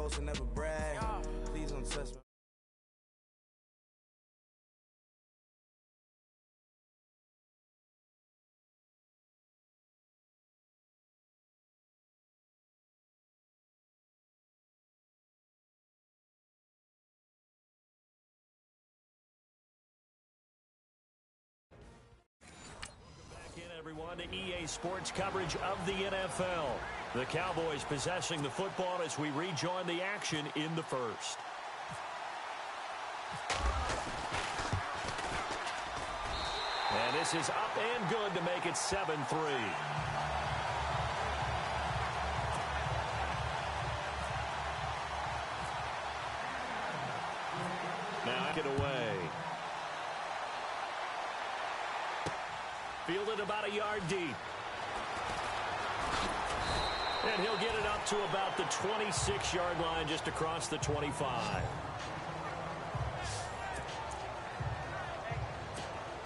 Boast and never brag. Please don't touch me. Everyone to EA Sports coverage of the NFL. The Cowboys possessing the football as we rejoin the action in the first. And this is up and good to make it 7-3. Now get away. Fielded about a yard deep. And he'll get it up to about the 26-yard line just across the 25.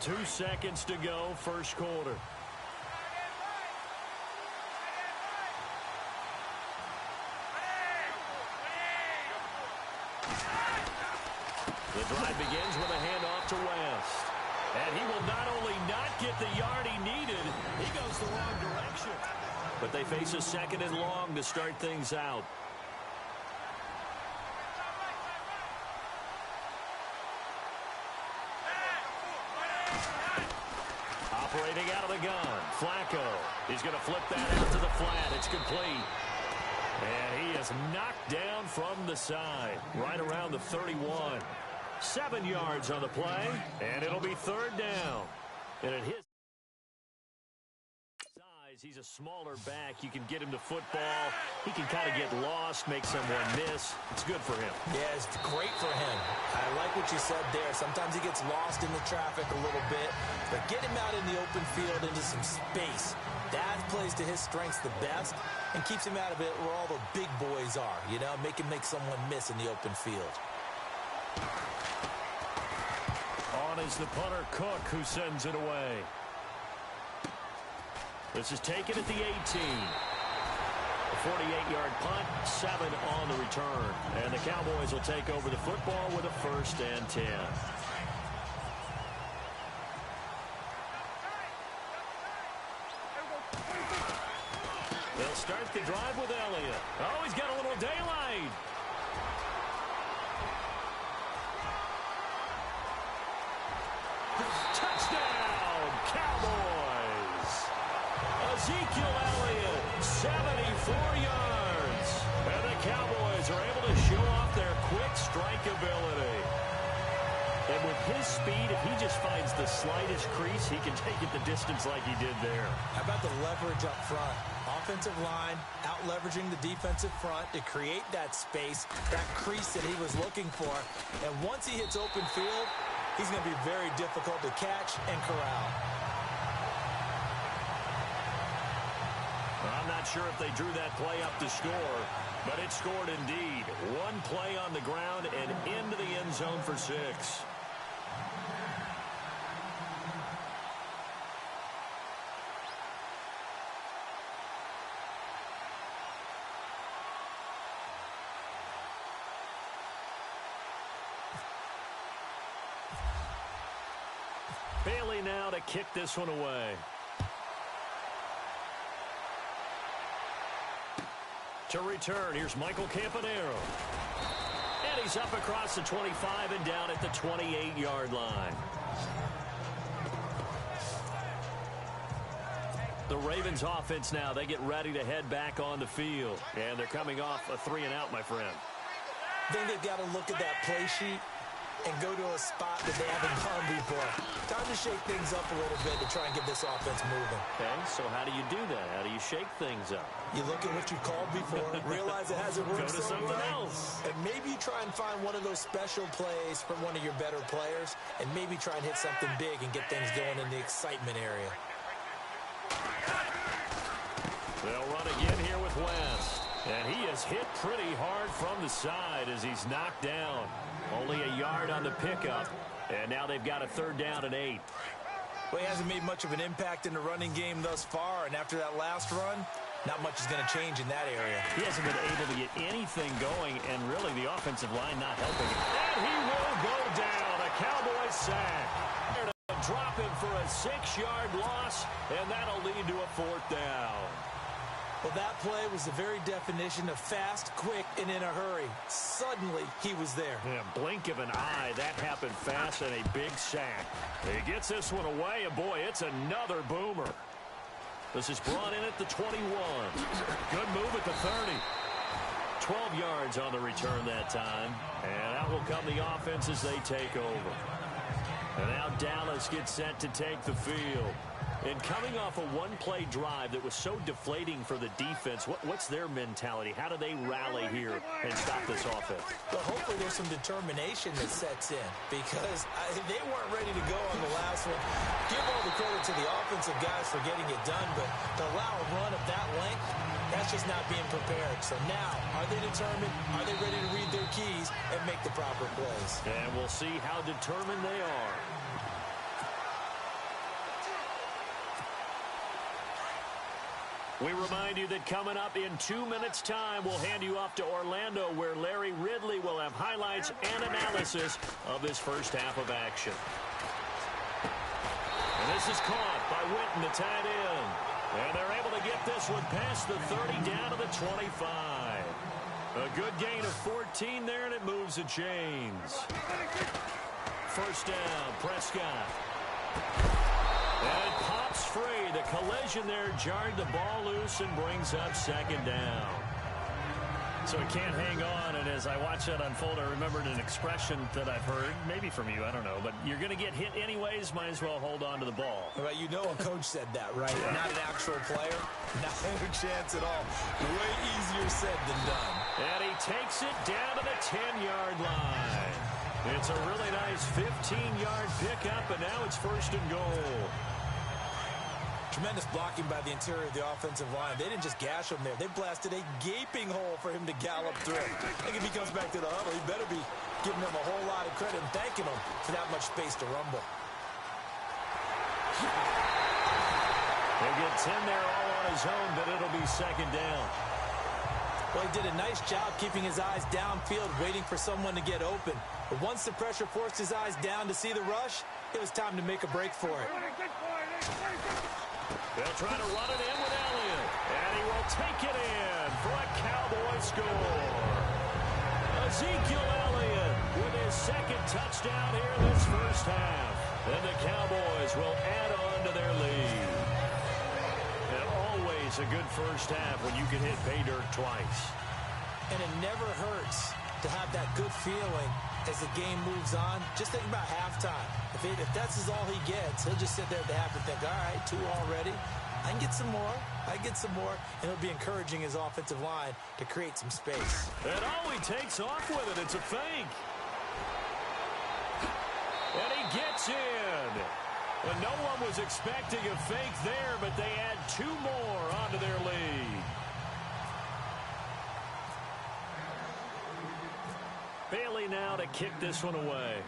2 seconds to go, first quarter. The drive begins with a handoff to West. And he will not only not get the yard he needed, he goes the wrong direction. But they face a second and long to start things out. Operating out of the gun, Flacco. He's going to flip that out to the flat. It's complete. And he is knocked down from the side, right around the 31. 7 yards on the play, and it'll be third down. And at his size, he's a smaller back. You can get him to football. He can kind of get lost, make someone miss. It's good for him. Yeah, it's great for him. I like what you said there. Sometimes he gets lost in the traffic a little bit, but get him out in the open field into some space. That plays to his strengths the best and keeps him out of it where all the big boys are, you know, make him make someone miss in the open field. On is the punter, Cook, who sends it away. This is taken at the 18. A 48-yard punt, 7 on the return. And the Cowboys will take over the football with a 1st and 10. They'll start the drive with Elliott. Oh, he's got a little daylight. Touchdown, Cowboys. Ezekiel Elliott, 74 yards. And the Cowboys are able to show off their quick strike ability. And with his speed, if he just finds the slightest crease, he can take it the distance like he did there. How about the leverage up front? Offensive line out-leveraging the defensive front to create that space, that crease that he was looking for. And once he hits open field, he's going to be very difficult to catch and corral. I'm not sure if they drew that play up to score, but it scored indeed. One play on the ground and into the end zone for 6. Bailey now to kick this one away. To return, here's Michael Campanaro. And he's up across the 25 and down at the 28-yard line. The Ravens offense now, they get ready to head back on the field. And they're coming off a 3-and-out, my friend. I think they've got to look at that play sheet and go to a spot that they haven't gone before. Time to shake things up a little bit to try and get this offense moving. Okay, so how do you do that? How do you shake things up? You look at what you called before, realize it hasn't worked Go to something else. And maybe try and find one of those special plays from one of your better players, and maybe try and hit something big and get things going in the excitement area. They'll run again here with West. And he is hit pretty hard from the side as he's knocked down. Only a yard on the pickup. And now they've got a 3rd down and 8. Well, he hasn't made much of an impact in the running game thus far. And after that last run, Not much is going to change in that area. He hasn't been able to get anything going, and really the offensive line not helping him. And he will go down. A Cowboy sack. They're to drop him for a 6-yard loss, and that'll lead to a 4th down. Well, that play was the very definition of fast, quick, and in a hurry. Suddenly, he was there. Yeah, blink of an eye. That happened fast and a big sack. He gets this one away, and boy, it's another boomer. This is brought in at the 21. Good move at the 30. 12 yards on the return that time. And out will come the offense as they take over. And now Dallas gets set to take the field. And coming off a one-play drive that was so deflating for the defense, what's their mentality? How do they rally here and stop this offense? Well, hopefully there's some determination that sets in because they weren't ready to go on the last one. Give all the credit to the offensive guys for getting it done, but to allow a run of that length, that's just not being prepared. So now, are they determined? Are they ready to read their keys and make the proper plays? And we'll see how determined they are. We remind you that coming up in 2 minutes' time, we'll hand you off to Orlando, where Larry Ridley will have highlights and analysis of this first half of action. And this is caught by Witten, the tight end. And they're able to get this one past the 30 down to the 25. A good gain of 14 there, and it moves the chains. First down, Prescott. And it pops free. The collision there jarred the ball loose and brings up 2nd down. So it can't hang on, and as I watch that unfold, I remembered an expression that I've heard, maybe from you, I don't know, but you're going to get hit anyways, might as well hold on to the ball. Well, you know a coach said that, right? Yeah. Not an actual player. Not a chance at all. Way easier said than done. And he takes it down to the 10-yard line. It's a really nice 15-yard pickup, and now it's 1st and goal. Tremendous blocking by the interior of the offensive line. They didn't just gash him there. They blasted a gaping hole for him to gallop through. I think if he comes back to the huddle, he better be giving them a whole lot of credit and thanking them for that much space to rumble. He'll get 10 there all on his own, but it'll be 2nd down. Well, he did a nice job keeping his eyes downfield, waiting for someone to get open. But once the pressure forced his eyes down to see the rush, it was time to make a break for it. They'll try to run it in with Elliott. And he will take it in for a Cowboy score. Ezekiel Elliott with his 2nd touchdown here this first half. And the Cowboys will add on to their lead. And always a good first half when you can hit pay dirt twice. And it never hurts to have that good feeling as the game moves on. Just think about halftime. If that's all he gets, he'll just sit there at the half and think, all right, 2 already. I can get some more. I get some more. And he'll be encouraging his offensive line to create some space. And all he takes off with it, it's a fake. And he gets in. And no one was expecting a fake there, but they add 2 more onto their lead. Bailey now to kick this one away.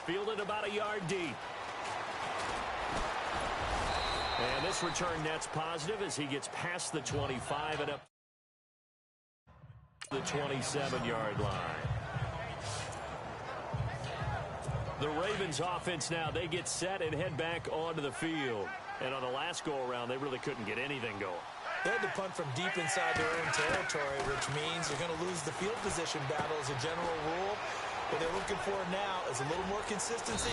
Fielded about a yard deep. And this return net's positive as he gets past the 25 and up the 27-yard line. The Ravens offense now, they get set and head back onto the field. And on the last go-around, they really couldn't get anything going. They had to punt from deep inside their own territory, which means you're going to lose the field position battle as a general rule. What they're looking for now is a little more consistency,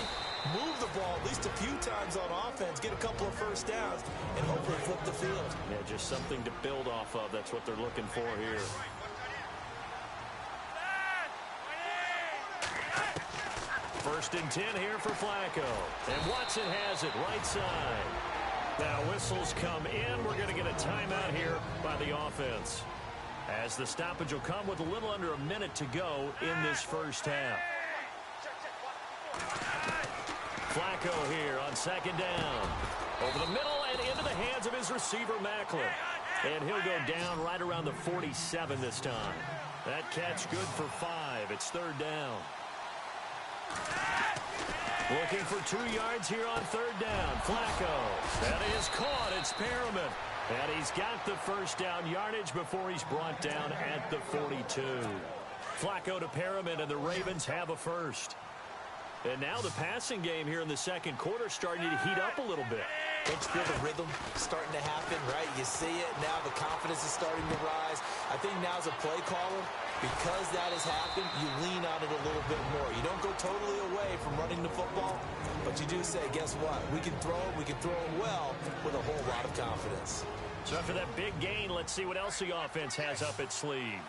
move the ball at least a few times on offense, get a couple of first downs, and hopefully flip the field. Yeah, just something to build off of. That's what they're looking for here. First and 10 here for Flacco. And Watson has it right side. Now whistles come in. We're going to get a timeout here by the offense, as the stoppage will come with a little under a minute to go in this first half. Flacco here on 2nd down. Over the middle and into the hands of his receiver, Macklin. And he'll go down right around the 47 this time. That catch good for 5. It's 3rd down. Looking for 2 yards here on third down. Flacco. That is caught. It's Perriman. And he's got the first down yardage before he's brought down at the 42. Flacco to Perriman, and the Ravens have a first. And now the passing game here in the second quarter starting to heat up a little bit. Don't you feel the rhythm starting to happen, right? You see it. Now the confidence is starting to rise. I think now as a play caller, because that has happened, you lean on it a little bit more. You don't go totally away from running the football, but you do say, guess what? We can throw it well with a whole lot of confidence. So after that big gain, let's see what else the offense has up its sleeve.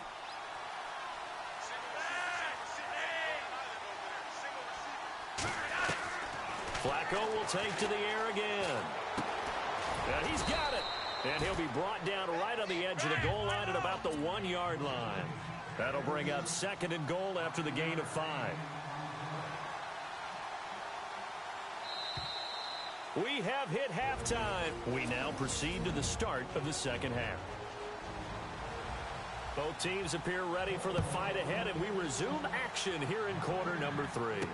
Flacco will take to the air again. And he's got it. And he'll be brought down right on the edge of the goal line at about the 1-yard line. That'll bring up 2nd and goal after the gain of 5. We have hit halftime. We now proceed to the start of the second half. Both teams appear ready for the fight ahead, and we resume action here in quarter number 3.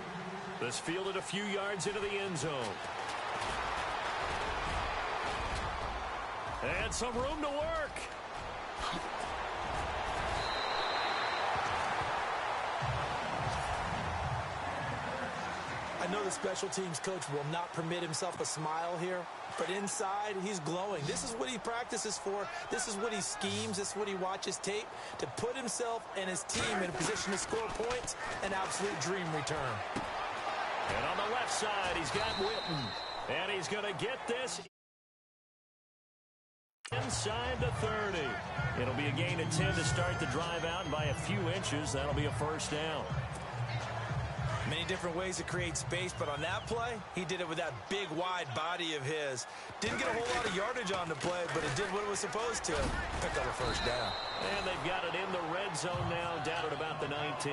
This fielded a few yards into the end zone. And some room to work. I know the special teams coach will not permit himself a smile here, but inside, he's glowing. This is what he practices for. This is what he schemes. This is what he watches tape to put himself and his team in a position to score points. An absolute dream return. And on the left side, he's got Witten. And he's going to get this inside the 30. It'll be a gain of 10 to start the drive out, and by a few inches, that'll be a first down. Many different ways to create space, but on that play, he did it with that big, wide body of his. Didn't get a whole lot of yardage on the play, but it did what it was supposed to. Picked up a first down. And they've got it in the red zone now, down at about the 19.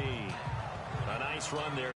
A nice run there.